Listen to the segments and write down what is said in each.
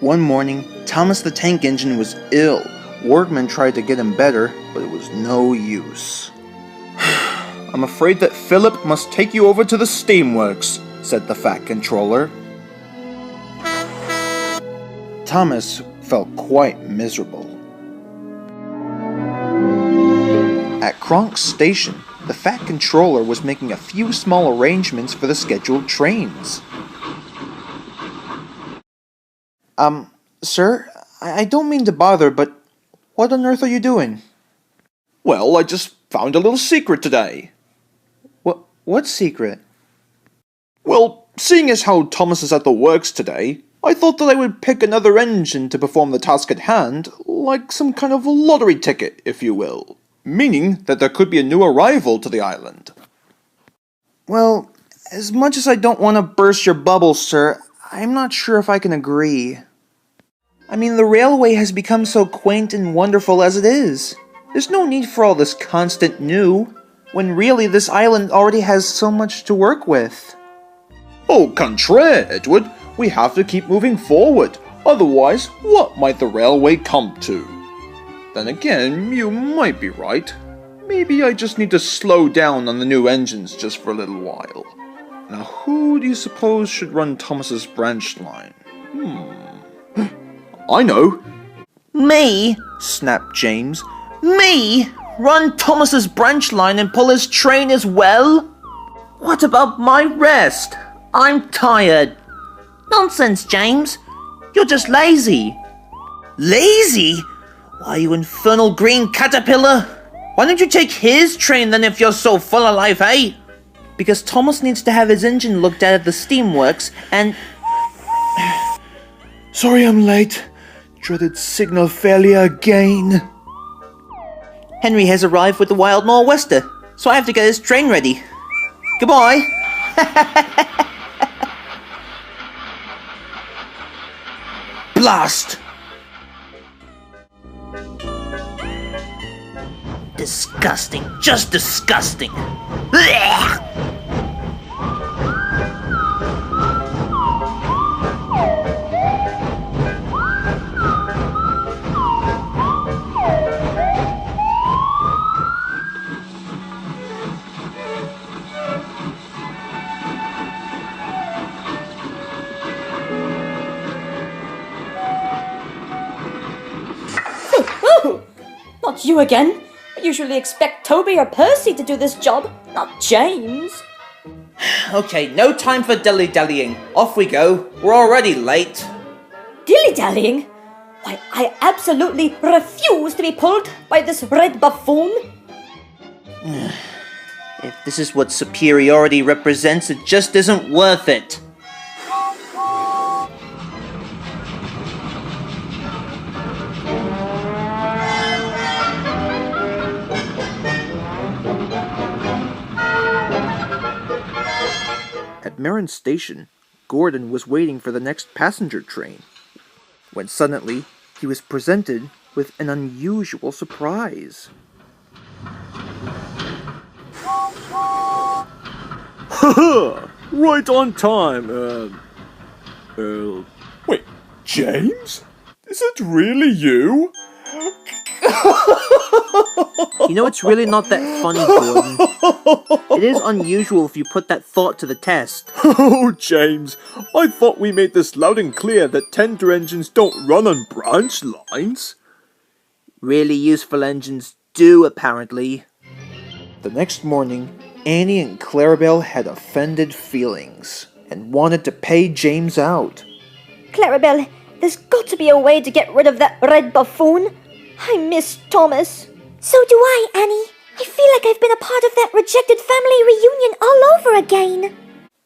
One morning, Thomas the Tank Engine was ill. Workmen tried to get him better, but it was no use. "I'm afraid that Philip must take you over to the steamworks," said the Fat Controller. Thomas felt quite miserable. At Kronk's station, the Fat Controller was making a few small arrangements for the scheduled trains. Sir, I don't mean to bother, but what on earth are you doing?" "Well, I just found a little secret today." What secret?" "Well, seeing as how Thomas is at the works today, I thought that I would pick another engine to perform the task at hand, like some kind of lottery ticket, if you will. Meaning that there could be a new arrival to the island." "Well, as much as I don't want to burst your bubble, sir, I'm not sure if I can agree. I mean, the railway has become so quaint and wonderful as it is. There's no need for all this constant new, when really this island already has so much to work with." "Au contraire, Edward. We have to keep moving forward. Otherwise, what might the railway come to? Then again, you might be right. Maybe I just need to slow down on the new engines just for a little while. Now, who do you suppose should run Thomas's branch line? I know." "Me?" snapped James. "Me? Run Thomas's branch line and pull his train as well? What about my rest? I'm tired." "Nonsense, James. You're just lazy." "Lazy? Why, you infernal green caterpillar! Why don't you take his train then if you're so full of life, eh?" "Because Thomas needs to have his engine looked at the steamworks and..." "Sorry I'm late. Dreaded signal failure again." "Henry has arrived with the Wild Nor'wester, so I have to get his train ready. Goodbye." Blast! Disgusting, just disgusting. Blech! Not you again. I usually expect Toby or Percy to do this job, not James. Okay, no time for dilly-dallying. Off we go. We're already late. Dilly-dallying? Why, I absolutely refuse to be pulled by this red buffoon. If this is what superiority represents, it just isn't worth it. At Marin Station, Gordon was waiting for the next passenger train, when suddenly he was presented with an unusual surprise. Haha! Right on time, wait, James? Is it really you? You know, it's really not that funny, Gordon. It is unusual if you put that thought to the test. Oh, James, I thought we made this loud and clear that tender engines don't run on branch lines. Really useful engines do, apparently. The next morning, Annie and Clarabelle had offended feelings and wanted to pay James out. Clarabelle, there's got to be a way to get rid of that red buffoon. I miss Thomas. So do I, Annie. I feel like I've been a part of that rejected family reunion all over again.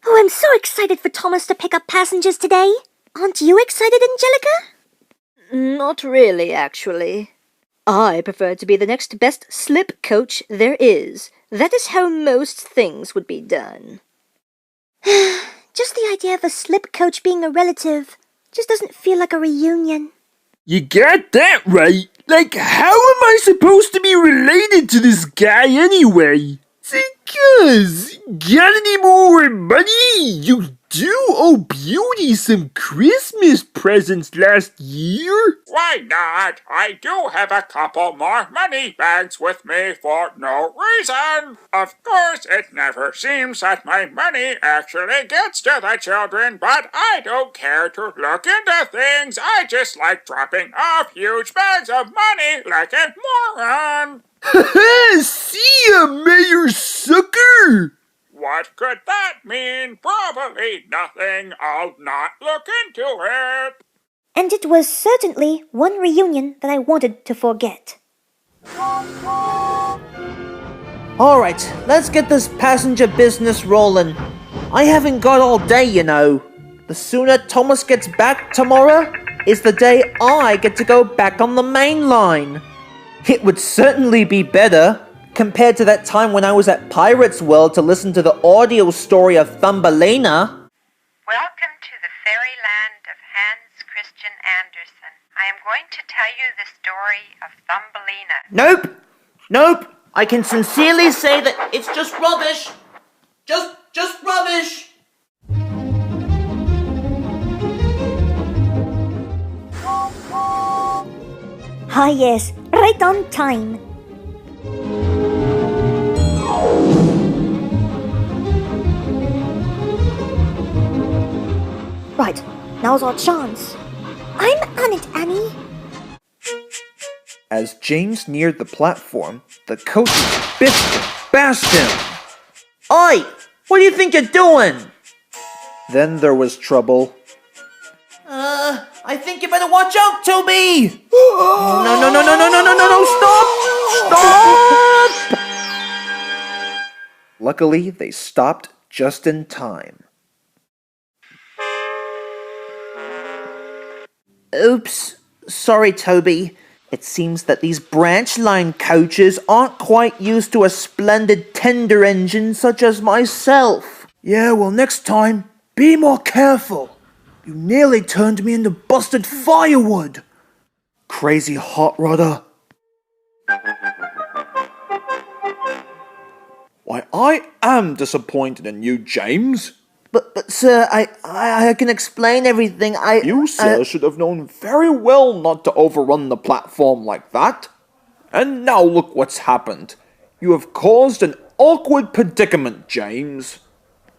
Oh, I'm so excited for Thomas to pick up passengers today. Aren't you excited, Angelica? Not really, actually. I prefer to be the next best slip coach there is. That is how most things would be done. Just the idea of a slip coach being a relative just doesn't feel like a reunion. You got that right. Like, how am I supposed to be related to this guy anyway? Because, got any more money, you you owe Beauty some Christmas presents last year? Why not? I do have a couple more money bags with me for no reason. Of course, it never seems that my money actually gets to the children, but I don't care to look into things. I just like dropping off huge bags of money like a moron. See ya, Mayor Sucker! What could that mean? Probably nothing. I'll not look into it. And it was certainly one reunion that I wanted to forget. Alright, let's get this passenger business rolling. I haven't got all day, you know. The sooner Thomas gets back tomorrow is the day I get to go back on the main line. It would certainly be better compared to that time when I was at Pirates World to listen to the audio story of Thumbelina. Welcome to the fairyland of Hans Christian Andersen. I am going to tell you the story of Thumbelina. Nope. I can sincerely say that it's just rubbish. Just rubbish. Ah yes, right on time. Right, now's our chance. I'm on it, Annie. As James neared the platform, the coaches biffed and bashed him. Oi! What do you think you're doing? Then there was trouble. I think you better watch out, Toby! No, stop! Luckily, they stopped just in time. Oops. Sorry, Toby. It seems that these Branchline coaches aren't quite used to a splendid tender engine such as myself. Yeah, well, next time, be more careful. You nearly turned me into busted firewood. Crazy hot rodder. Why, I am disappointed in you, James. But sir, I can explain everything. You, sir, should have known very well not to overrun the platform like that. And now look what's happened. You have caused an awkward predicament, James.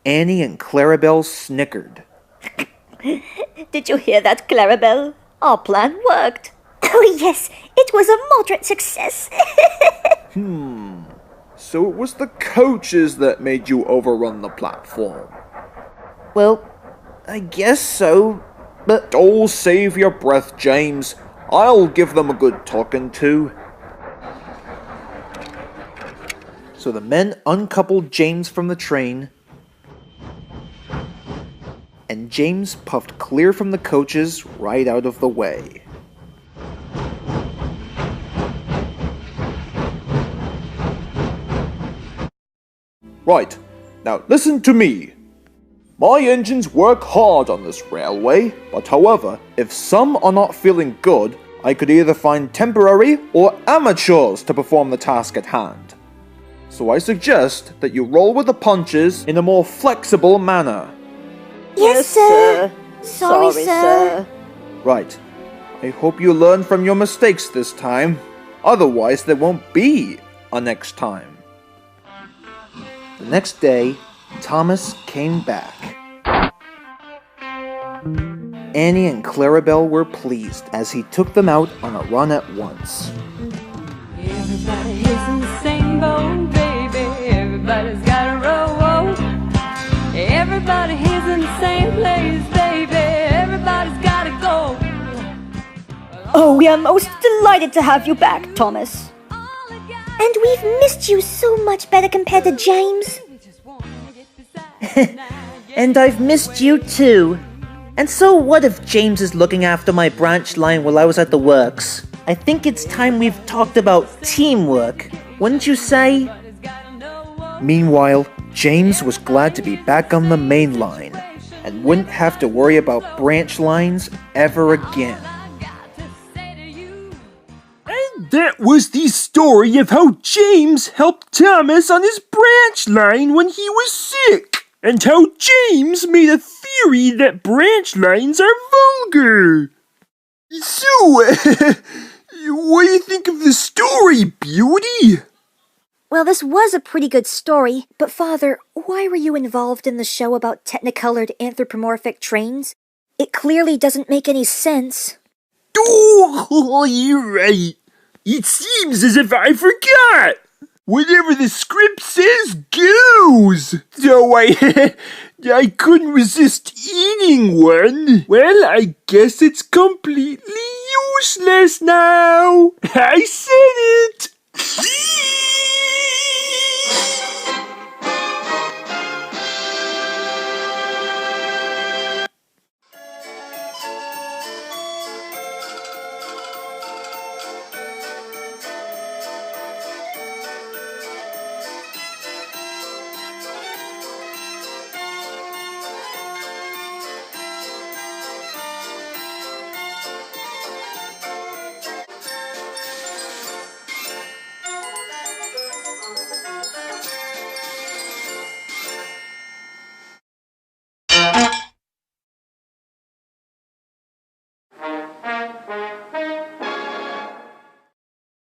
Annie and Clarabelle snickered. Did you hear that, Clarabelle? Our plan worked. Oh yes, it was a moderate success. So it was the coaches that made you overrun the platform. Well, I guess so, but... Oh, save your breath, James. I'll give them a good talking to. So the men uncoupled James from the train, and James puffed clear from the coaches right out of the way. Right, now listen to me. My engines work hard on this railway, but however, if some are not feeling good, I could either find temporary or amateurs to perform the task at hand. So I suggest that you roll with the punches in a more flexible manner. Yes, sir. Sorry, sir. Right. I hope you learn from your mistakes this time. Otherwise, there won't be a next time. The next day, Thomas came back. Annie and Clarabelle were pleased as he took them out on a run at once. Everybody is in the same boat, baby. Everybody's got a row. Everybody is in the same place, baby. Everybody's gotta go. Oh, we are most delighted to have you back, Thomas. And we've missed you so much better compared to James. And I've missed you too. And so what if James is looking after my branch line while I was at the works? I think it's time we've talked about teamwork, wouldn't you say? Meanwhile, James was glad to be back on the main line and wouldn't have to worry about branch lines ever again. And that was the story of how James helped Thomas on his branch line when he was sick, and how James made a theory that branch lines are vulgar. So, what do you think of the story, Beauty? Well, this was a pretty good story, but Father, why were you involved in the show about technicolored anthropomorphic trains? It clearly doesn't make any sense. Oh, you're right. It seems as if I forgot. Whatever the script says goes. So I couldn't resist eating one. Well, I guess it's completely useless now. I say